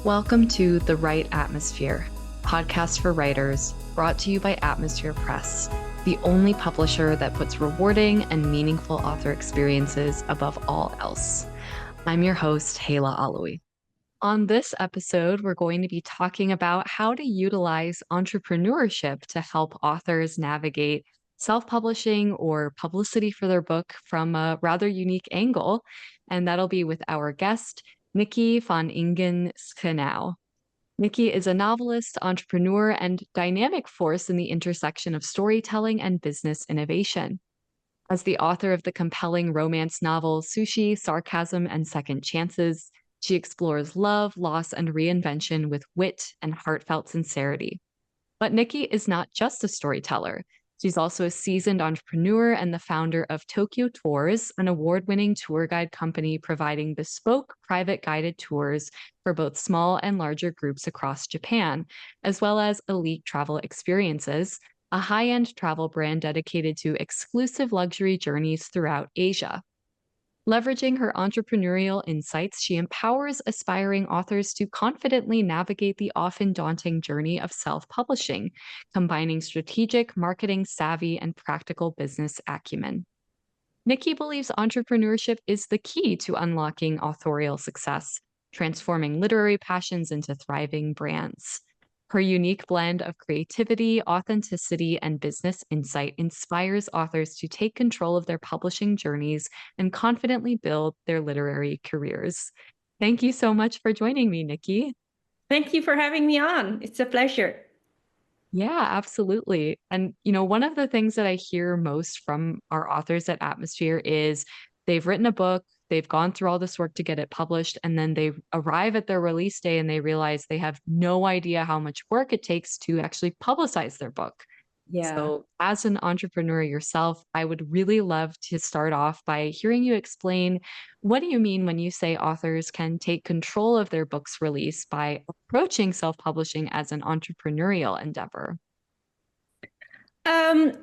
Welcome to The Right Atmosphere, podcast for writers, brought to you by Atmosphere Press, the only publisher that puts rewarding and meaningful author experiences above all else. I'm your host, Hayla Alawi. On this episode, we're going to be talking about how to utilize entrepreneurship to help authors navigate self-publishing or publicity for their book from a rather unique angle. And that'll be with our guest, Nikki van Ingen Schenau. Nikki is a novelist, entrepreneur, and dynamic force in the intersection of storytelling and business innovation. As the author of the compelling romance novel Sushi, Sarcasm, and Second Chances, she explores love, loss, and reinvention with wit and heartfelt sincerity. But Nikki is not just a storyteller. She's also a seasoned entrepreneur and the founder of Tokyo Tours, an award-winning tour guide company providing bespoke private guided tours for both small and larger groups across Japan, as well as elite travel experiences, a high-end travel brand dedicated to exclusive luxury journeys throughout Asia. Leveraging her entrepreneurial insights, she empowers aspiring authors to confidently navigate the often daunting journey of self-publishing, combining strategic, marketing savvy, and practical business acumen. Nikki believes entrepreneurship is the key to unlocking authorial success, transforming literary passions into thriving brands. Her unique blend of creativity, authenticity, and business insight inspires authors to take control of their publishing journeys and confidently build their literary careers. Thank you so much for joining me, Nikki. Thank you for having me on. It's a pleasure. Yeah, absolutely. And, one of the things that I hear most from our authors at Atmosphere is they've written a book, they've gone through all this work to get it published, and then they arrive at their release day and they realize they have no idea how much work it takes to actually publicize their book. Yeah. So, as an entrepreneur yourself, I would really love to start off by hearing you explain, what do you mean when you say authors can take control of their book's release by approaching self-publishing as an entrepreneurial endeavor?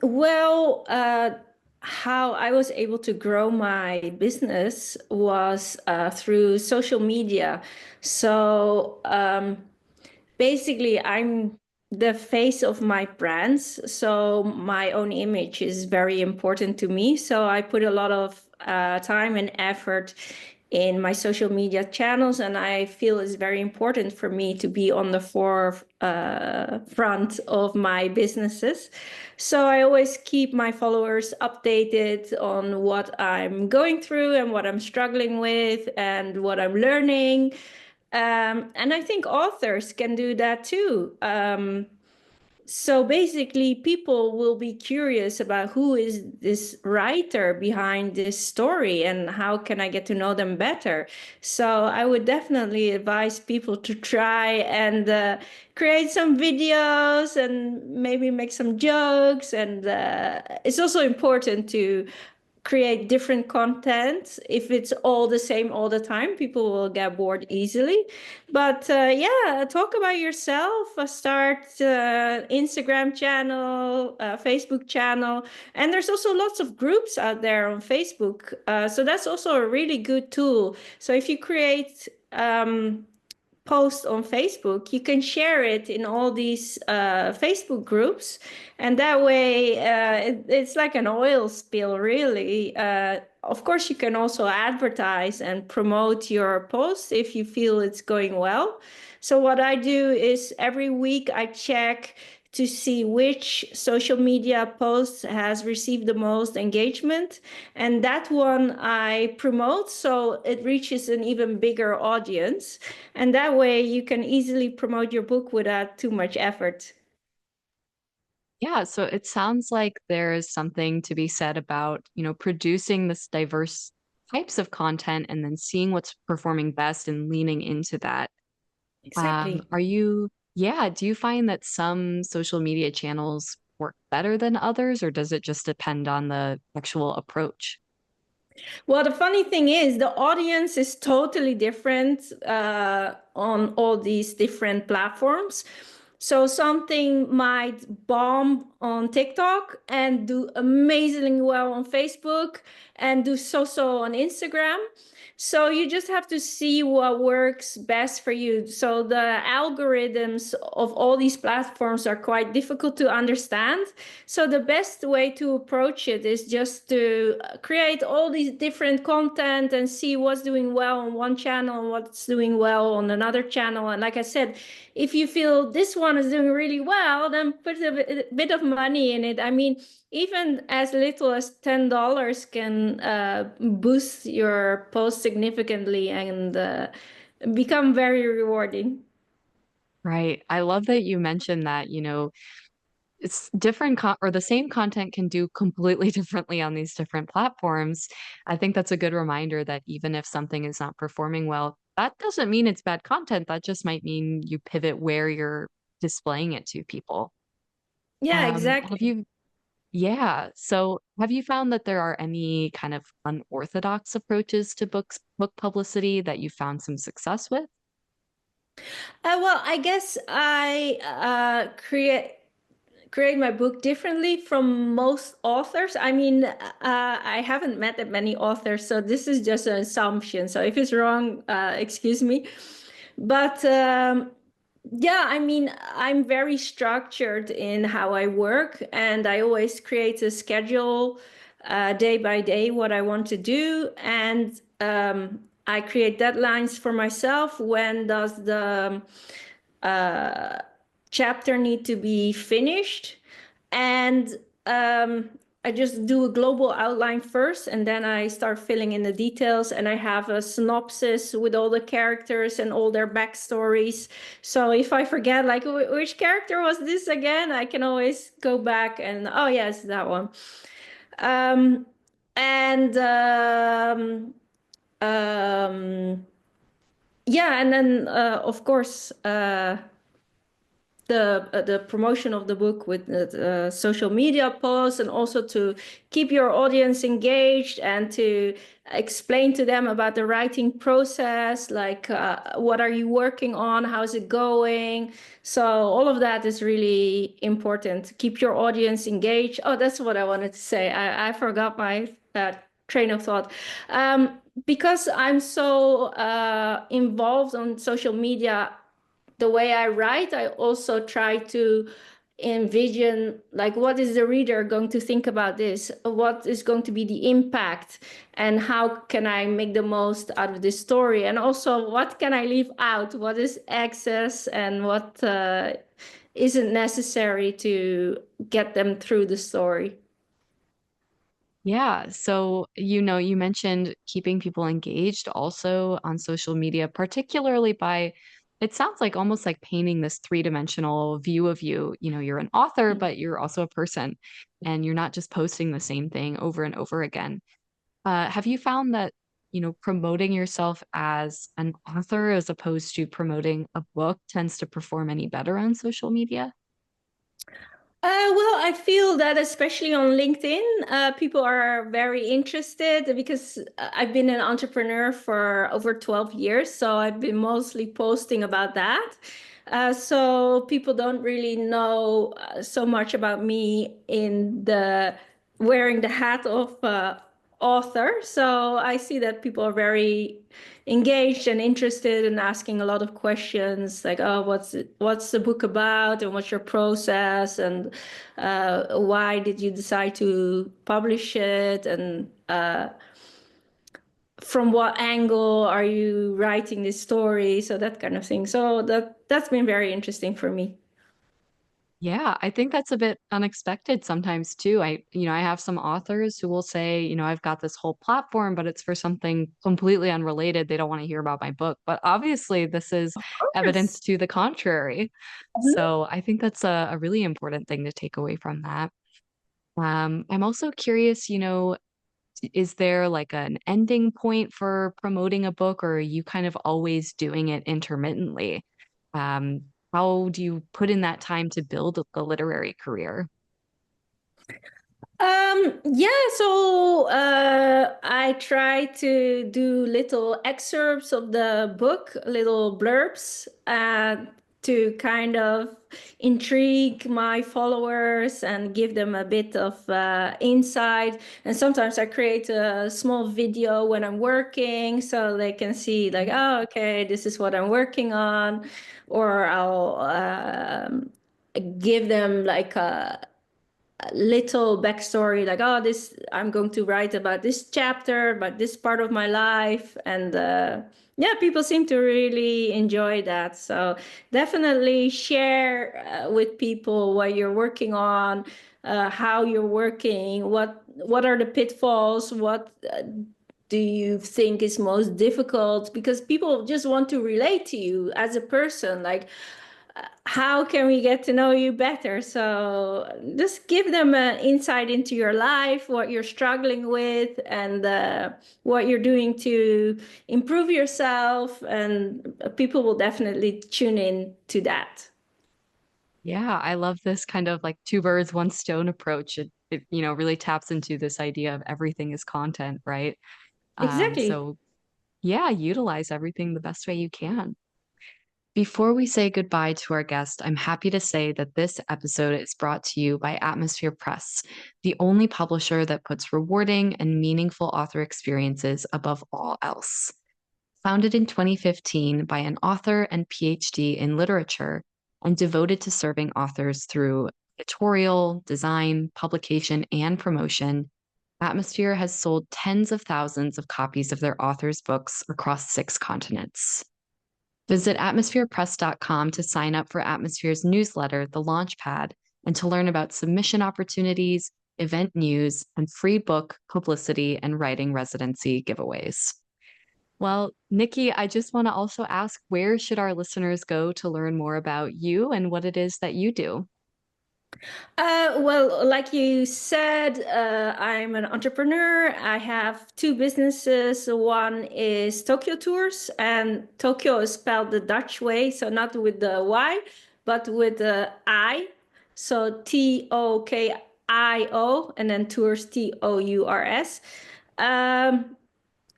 Well, how I was able to grow my business was through social media. So basically, I'm the face of my brands. So my own image is very important to me. So I put a lot of time and effort in my social media channels, and I feel it's very important for me to be on the forefront of my businesses. So I always keep my followers updated on what I'm going through and what I'm struggling with and what I'm learning. And I think authors can do that too. So basically, people will be curious about who is this writer behind this story and how can I get to know them better. So I would definitely advise people to try and create some videos and maybe make some jokes. And it's also important to create different content. If it's all the same all the time, people will get bored easily. But yeah, talk about yourself, start Instagram channel, Facebook channel. And there's also lots of groups out there on Facebook. So that's also a really good tool. So if you create post on Facebook, you can share it in all these Facebook groups. And that way, it's like an oil spill, really. Of course, you can also advertise and promote your post if you feel it's going well. So what I do is every week I check to see which social media post has received the most engagement. And that one I promote so it reaches an even bigger audience. And that way you can easily promote your book without too much effort. Yeah, so it sounds like there is something to be said about, producing this diverse types of content and then seeing what's performing best and leaning into that. Exactly. Do you find that some social media channels work better than others, or does it just depend on the actual approach? Well, the funny thing is, the audience is totally different on all these different platforms. So something might bomb on TikTok and do amazingly well on Facebook and do so-so on Instagram. So you just have to see what works best for you. So the algorithms of all these platforms are quite difficult to understand. So the best way to approach it is just to create all these different content and see what's doing well on one channel and what's doing well on another channel. And like I said, if you feel this one is doing really well, then put a bit of money in it. I mean, even as little as $10 can boost your post significantly and become very rewarding. Right. I love that you mentioned that, it's different or the same content can do completely differently on these different platforms. I think that's a good reminder that even if something is not performing well, that doesn't mean it's bad content. That just might mean you pivot where you're displaying it to people. Yeah, Have exactly. you, yeah. So have you found that there are any kind of unorthodox approaches to book publicity that you found some success with? Well, I guess I create my book differently from most authors. I mean, I haven't met that many authors, so this is just an assumption. So if it's wrong, excuse me. But yeah, I mean, I'm very structured in how I work, and I always create a schedule day by day what I want to do, and I create deadlines for myself. When does the uh, chapter need to be finished? And I just do a global outline first, and then I start filling in the details. And I have a synopsis with all the characters and all their backstories. So if I forget, like, which character was this again, I can always go back and, oh, yes, that one. Um, and um, yeah, and then of course, the promotion of the book with social media posts, and also to keep your audience engaged and to explain to them about the writing process, like what are you working on, how's it going. So all of that is really important. Keep your audience engaged. Oh, that's what I wanted to say. I forgot my train of thought. Because I'm so involved on social media, the way I write, I also try to envision, like, what is the reader going to think about this? What is going to be the impact? And how can I make the most out of this story? And also, what can I leave out? What is excess and what isn't necessary to get them through the story? Yeah. So, you mentioned keeping people engaged also on social media, particularly by, it sounds like almost like painting this three-dimensional view of you. You're an author, but you're also a person, and you're not just posting the same thing over and over again. Have you found that, promoting yourself as an author as opposed to promoting a book tends to perform any better on social media? Well, I feel that especially on LinkedIn, people are very interested because I've been an entrepreneur for over 12 years. So I've been mostly posting about that. So people don't really know so much about me in the wearing the hat of author. So I see that people are very engaged and interested and asking a lot of questions like, oh, what's the book about, and what's your process, and why did you decide to publish it, and from what angle are you writing this story, so that kind of thing. So that's been very interesting for me. Yeah, I think that's a bit unexpected sometimes too. I have some authors who will say, I've got this whole platform, but it's for something completely unrelated. They don't want to hear about my book. But obviously, this is evidence Course. to the contrary. Mhm. So I think that's a really important thing to take away from that. I'm also curious, is there like an ending point for promoting a book, or are you kind of always doing it intermittently? Um, how do you put in that time to build the literary career? Yeah, so I try to do little excerpts of the book, little blurbs, to kind of intrigue my followers and give them a bit of insight. And sometimes I create a small video when I'm working so they can see like, oh, okay, this is what I'm working on. Or I'll give them like a little backstory, like, oh, this, I'm going to write about this chapter, about this part of my life. And yeah, people seem to really enjoy that. So definitely share with people what you're working on, how you're working, what are the pitfalls, what do you think is most difficult, because people just want to relate to you as a person. Like, how can we get to know you better? So just give them an insight into your life, what you're struggling with, and what you're doing to improve yourself. And people will definitely tune in to that. Yeah, I love this kind of like two birds, one stone approach. It really taps into this idea of everything is content, right? Exactly. So yeah, utilize everything the best way you can. Before we say goodbye to our guest, I'm happy to say that this episode is brought to you by Atmosphere Press, the only publisher that puts rewarding and meaningful author experiences above all else. Founded in 2015 by an author and PhD in literature and devoted to serving authors through editorial, design, publication, and promotion, Atmosphere has sold tens of thousands of copies of their authors' books across 6 continents. Visit atmospherepress.com to sign up for Atmosphere's newsletter, The Launchpad, and to learn about submission opportunities, event news, and free book, publicity, and writing residency giveaways. Well, Nikki, I just want to also ask, where should our listeners go to learn more about you and what it is that you do? Well, like you said, I'm an entrepreneur. I have 2 businesses. One is Tokyo Tours, and Tokyo is spelled the Dutch way, so not with the Y, but with the I. So Tokio, and then Tours, Tours. Um,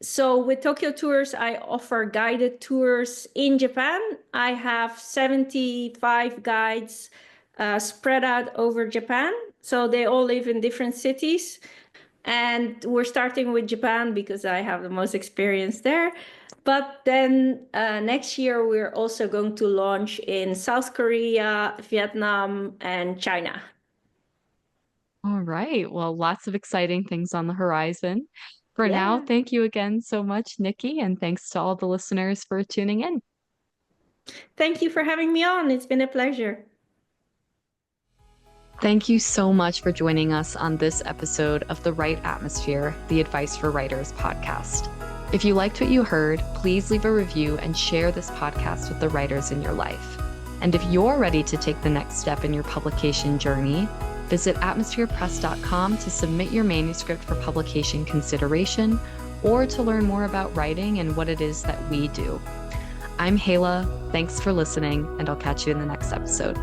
so with Tokyo Tours, I offer guided tours in Japan. I have 75 guides spread out over Japan. So they all live in different cities. And we're starting with Japan because I have the most experience there. But then next year, we're also going to launch in South Korea, Vietnam, and China. All right. Well, lots of exciting things on the horizon. For now, Yeah. thank you again so much, Nikki, and thanks to all the listeners for tuning in. Thank you for having me on. It's been a pleasure. Thank you so much for joining us on this episode of The Right Atmosphere, the Advice for Writers podcast. If you liked what you heard, please leave a review and share this podcast with the writers in your life. And if you're ready to take the next step in your publication journey, visit atmospherepress.com to submit your manuscript for publication consideration or to learn more about writing and what it is that we do. I'm Hala. Thanks for listening, and I'll catch you in the next episode.